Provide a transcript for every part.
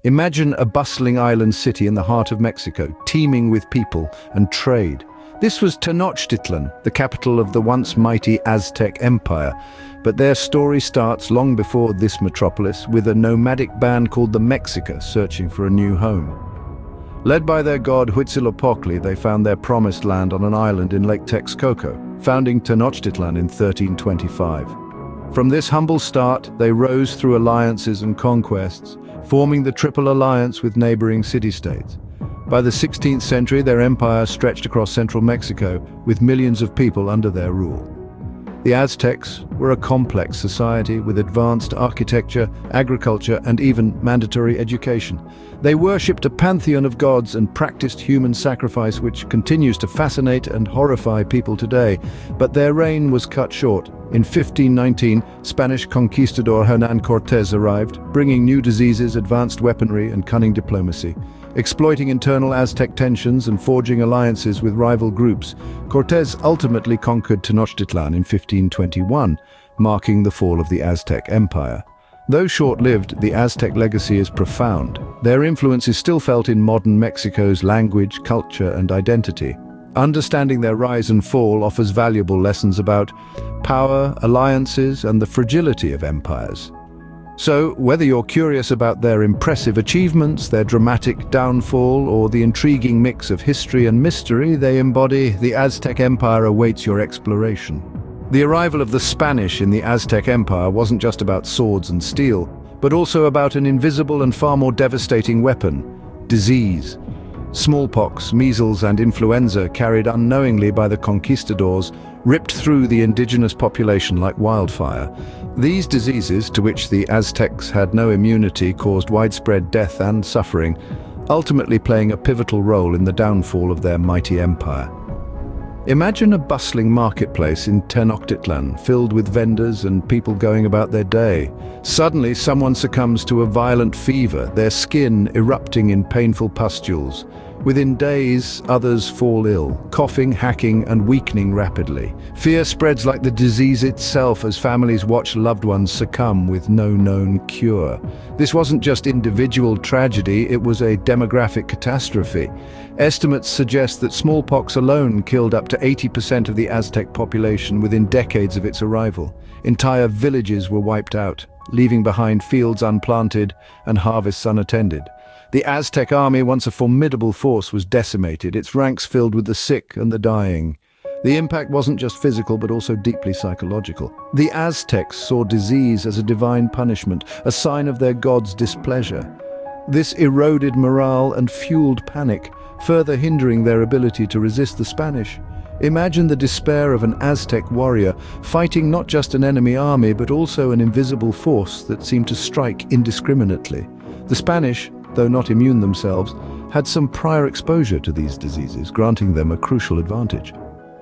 Imagine a bustling island city in the heart of Mexico, teeming with people and trade. This was Tenochtitlan, the capital of the once mighty Aztec Empire. But their story starts long before this metropolis, with a nomadic band called the Mexica searching for a new home. Led by their god Huitzilopochtli, they found their promised land on an island in Lake Texcoco, founding Tenochtitlan in 1325. From this humble start, they rose through alliances and conquests, forming the Triple Alliance with neighboring city-states. By the 16th century, their empire stretched across central Mexico, with millions of people under their rule. The Aztecs were a complex society with advanced architecture, agriculture, and even mandatory education. They worshipped a pantheon of gods and practiced human sacrifice, which continues to fascinate and horrify people today. But their reign was cut short. In 1519, Spanish conquistador Hernán Cortés arrived, bringing new diseases, advanced weaponry, and cunning diplomacy. Exploiting internal Aztec tensions and forging alliances with rival groups, Cortés ultimately conquered Tenochtitlan in 1521, marking the fall of the Aztec Empire. Though short-lived, the Aztec legacy is profound. Their influence is still felt in modern Mexico's language, culture, and identity. Understanding their rise and fall offers valuable lessons about power, alliances, and the fragility of empires. So, whether you're curious about their impressive achievements, their dramatic downfall, or the intriguing mix of history and mystery they embody, the Aztec Empire awaits your exploration. The arrival of the Spanish in the Aztec Empire wasn't just about swords and steel, but also about an invisible and far more devastating weapon: disease. Smallpox, measles, and influenza, carried unknowingly by the conquistadors, ripped through the indigenous population like wildfire. These diseases, to which the Aztecs had no immunity, caused widespread death and suffering, ultimately playing a pivotal role in the downfall of their mighty empire. Imagine a bustling marketplace in Tenochtitlan, filled with vendors and people going about their day. Suddenly, someone succumbs to a violent fever, their skin erupting in painful pustules. Within days, others fall ill, coughing, hacking, and weakening rapidly. Fear spreads like the disease itself as families watch loved ones succumb with no known cure. This wasn't just individual tragedy, it was a demographic catastrophe. Estimates suggest that smallpox alone killed up to 80% of the Aztec population within decades of its arrival. Entire villages were wiped out, leaving behind fields unplanted and harvests unattended. The Aztec army, once a formidable force, was decimated, its ranks filled with the sick and the dying. The impact wasn't just physical, but also deeply psychological. The Aztecs saw disease as a divine punishment, a sign of their god's displeasure. This eroded morale and fueled panic, further hindering their ability to resist the Spanish. Imagine the despair of an Aztec warrior, fighting not just an enemy army, but also an invisible force that seemed to strike indiscriminately. The Spanish, though not immune themselves, had some prior exposure to these diseases, granting them a crucial advantage.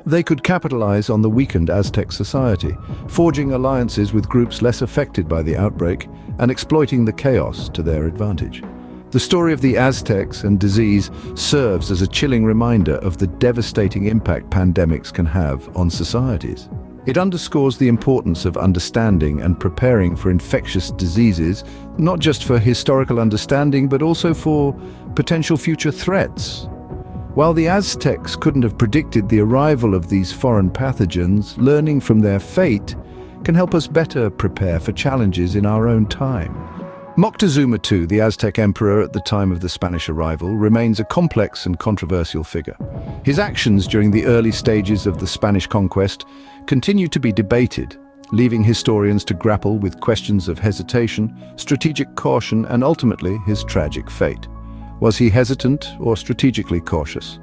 They could capitalize on the weakened Aztec society, forging alliances with groups less affected by the outbreak and exploiting the chaos to their advantage. The story of the Aztecs and disease serves as a chilling reminder of the devastating impact pandemics can have on societies. It underscores the importance of understanding and preparing for infectious diseases, not just for historical understanding, but also for potential future threats. While the Aztecs couldn't have predicted the arrival of these foreign pathogens, learning from their fate can help us better prepare for challenges in our own time. Moctezuma II, the Aztec emperor at the time of the Spanish arrival, remains a complex and controversial figure. His actions during the early stages of the Spanish conquest continue to be debated, leaving historians to grapple with questions of hesitation, strategic caution, and ultimately his tragic fate. Was he hesitant or strategically cautious?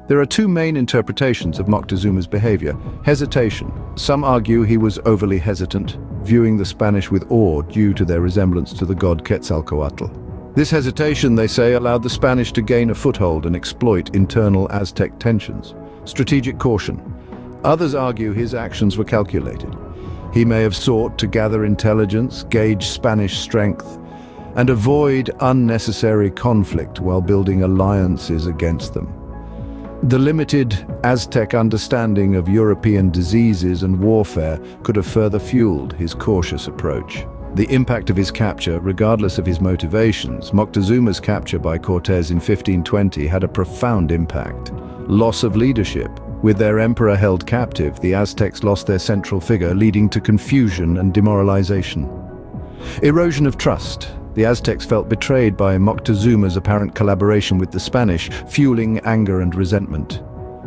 There are two main interpretations of Moctezuma's behavior. Hesitation. Some argue he was overly hesitant, viewing the Spanish with awe due to their resemblance to the god Quetzalcoatl. This hesitation, they say, allowed the Spanish to gain a foothold and exploit internal Aztec tensions. Strategic caution. Others argue his actions were calculated. He may have sought to gather intelligence, gauge Spanish strength, and avoid unnecessary conflict while building alliances against them. The limited Aztec understanding of European diseases and warfare could have further fueled his cautious approach. The impact of his capture, regardless of his motivations, Moctezuma's capture by Cortés in 1520 had a profound impact. Loss of leadership. With their emperor held captive, the Aztecs lost their central figure, leading to confusion and demoralization. Erosion of trust. The Aztecs felt betrayed by Moctezuma's apparent collaboration with the Spanish, fueling anger and resentment.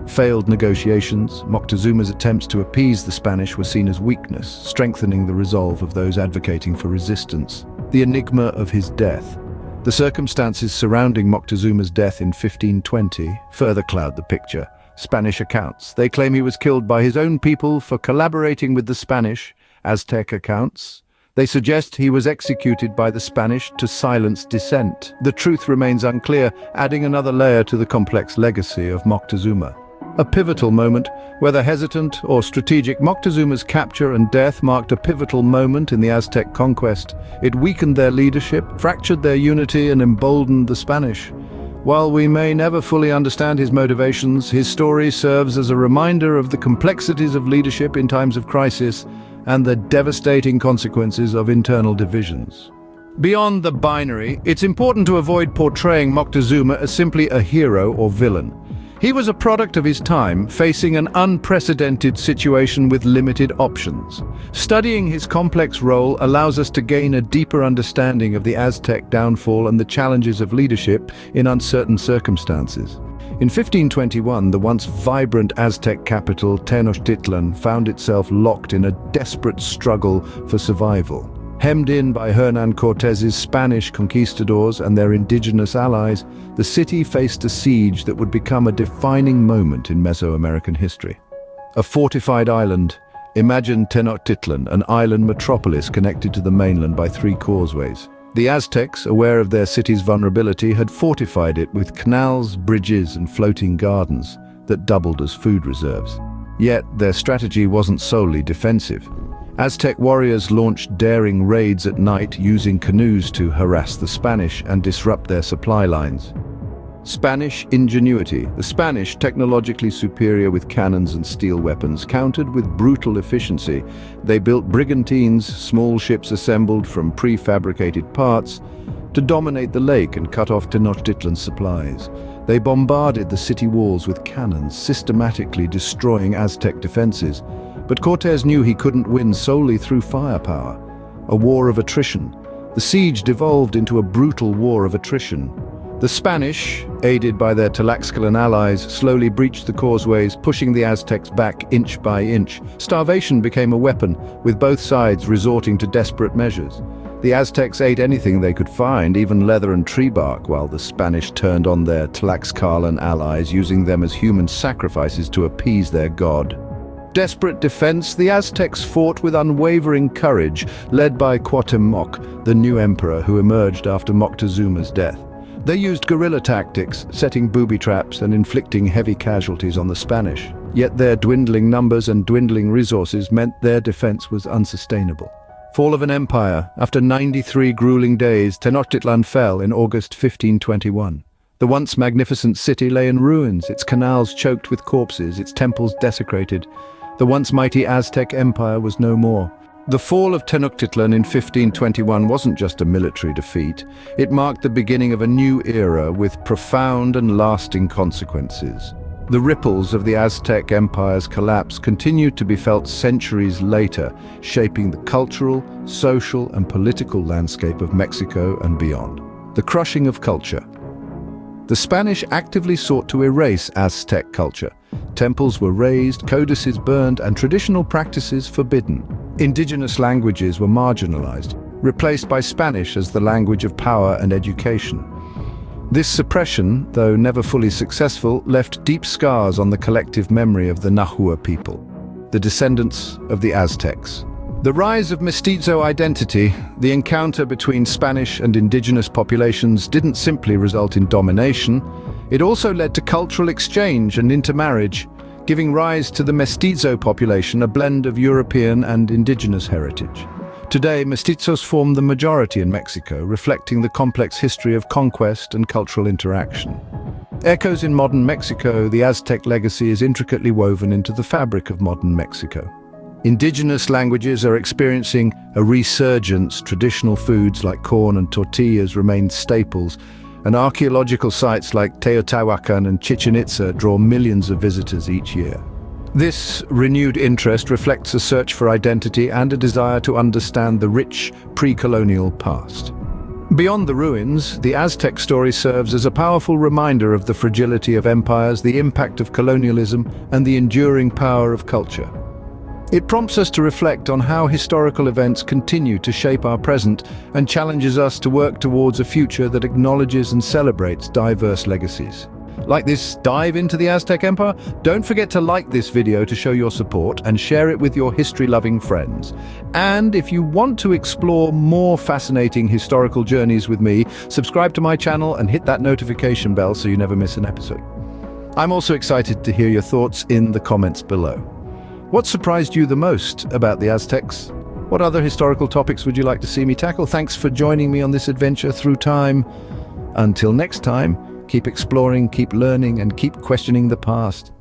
Failed negotiations. Moctezuma's attempts to appease the Spanish were seen as weakness, strengthening the resolve of those advocating for resistance. The enigma of his death. The circumstances surrounding Moctezuma's death in 1520 further cloud the picture. Spanish accounts. They claim he was killed by his own people for collaborating with the Spanish. Aztec accounts. They suggest he was executed by the Spanish to silence dissent. The truth remains unclear, adding another layer to the complex legacy of Moctezuma. A pivotal moment, whether hesitant or strategic, Moctezuma's capture and death marked a pivotal moment in the Aztec conquest. It weakened their leadership, fractured their unity, and emboldened the Spanish. While we may never fully understand his motivations, his story serves as a reminder of the complexities of leadership in times of crisis and the devastating consequences of internal divisions. Beyond the binary, it's important to avoid portraying Moctezuma as simply a hero or villain. He was a product of his time, facing an unprecedented situation with limited options. Studying his complex role allows us to gain a deeper understanding of the Aztec downfall and the challenges of leadership in uncertain circumstances. In 1521, the once vibrant Aztec capital, Tenochtitlan, found itself locked in a desperate struggle for survival. Hemmed in by Hernán Cortés's Spanish conquistadors and their indigenous allies, the city faced a siege that would become a defining moment in Mesoamerican history. A fortified island. Imagine Tenochtitlan, an island metropolis connected to the mainland by 3 causeways. The Aztecs, aware of their city's vulnerability, had fortified it with canals, bridges, and floating gardens that doubled as food reserves. Yet their strategy wasn't solely defensive. Aztec warriors launched daring raids at night, using canoes to harass the Spanish and disrupt their supply lines. Spanish ingenuity. The Spanish, technologically superior with cannons and steel weapons, countered with brutal efficiency. They built brigantines, small ships assembled from prefabricated parts, to dominate the lake and cut off Tenochtitlan's supplies. They bombarded the city walls with cannons, systematically destroying Aztec defenses. But Cortés knew he couldn't win solely through firepower. A war of attrition. The siege devolved into a brutal war of attrition. The Spanish, aided by their Tlaxcalan allies, slowly breached the causeways, pushing the Aztecs back inch by inch. Starvation became a weapon, with both sides resorting to desperate measures. The Aztecs ate anything they could find, even leather and tree bark, while the Spanish turned on their Tlaxcalan allies, using them as human sacrifices to appease their god. Desperate defense, the Aztecs fought with unwavering courage, led by Cuauhtémoc, the new emperor who emerged after Moctezuma's death. They used guerrilla tactics, setting booby traps and inflicting heavy casualties on the Spanish. Yet their dwindling numbers and dwindling resources meant their defense was unsustainable. Fall of an empire. After 93 grueling days, Tenochtitlan fell in August 1521. The once magnificent city lay in ruins, its canals choked with corpses, its temples desecrated. The once mighty Aztec Empire was no more. The fall of Tenochtitlan in 1521 wasn't just a military defeat. It marked the beginning of a new era with profound and lasting consequences. The ripples of the Aztec Empire's collapse continued to be felt centuries later, shaping the cultural, social, and political landscape of Mexico and beyond. The crushing of culture. The Spanish actively sought to erase Aztec culture. Temples were razed, codices burned, and traditional practices forbidden. Indigenous languages were marginalized, replaced by Spanish as the language of power and education. This suppression, though never fully successful, left deep scars on the collective memory of the Nahua people, the descendants of the Aztecs. The rise of mestizo identity, the encounter between Spanish and indigenous populations, didn't simply result in domination. It also led to cultural exchange and intermarriage, giving rise to the mestizo population, a blend of European and indigenous heritage. Today, mestizos form the majority in Mexico, reflecting the complex history of conquest and cultural interaction. Echoes in modern Mexico, the Aztec legacy is intricately woven into the fabric of modern Mexico. Indigenous languages are experiencing a resurgence. Traditional foods like corn and tortillas remain staples, and archaeological sites like Teotihuacan and Chichen Itza draw millions of visitors each year. This renewed interest reflects a search for identity and a desire to understand the rich pre-colonial past. Beyond the ruins, the Aztec story serves as a powerful reminder of the fragility of empires, the impact of colonialism, and the enduring power of culture. It prompts us to reflect on how historical events continue to shape our present and challenges us to work towards a future that acknowledges and celebrates diverse legacies. Like this dive into the Aztec Empire? Don't forget to like this video to show your support and share it with your history-loving friends. And if you want to explore more fascinating historical journeys with me, subscribe to my channel and hit that notification bell so you never miss an episode. I'm also excited to hear your thoughts in the comments below. What surprised you the most about the Aztecs? What other historical topics would you like to see me tackle? Thanks for joining me on this adventure through time. Until next time, keep exploring, keep learning, and keep questioning the past.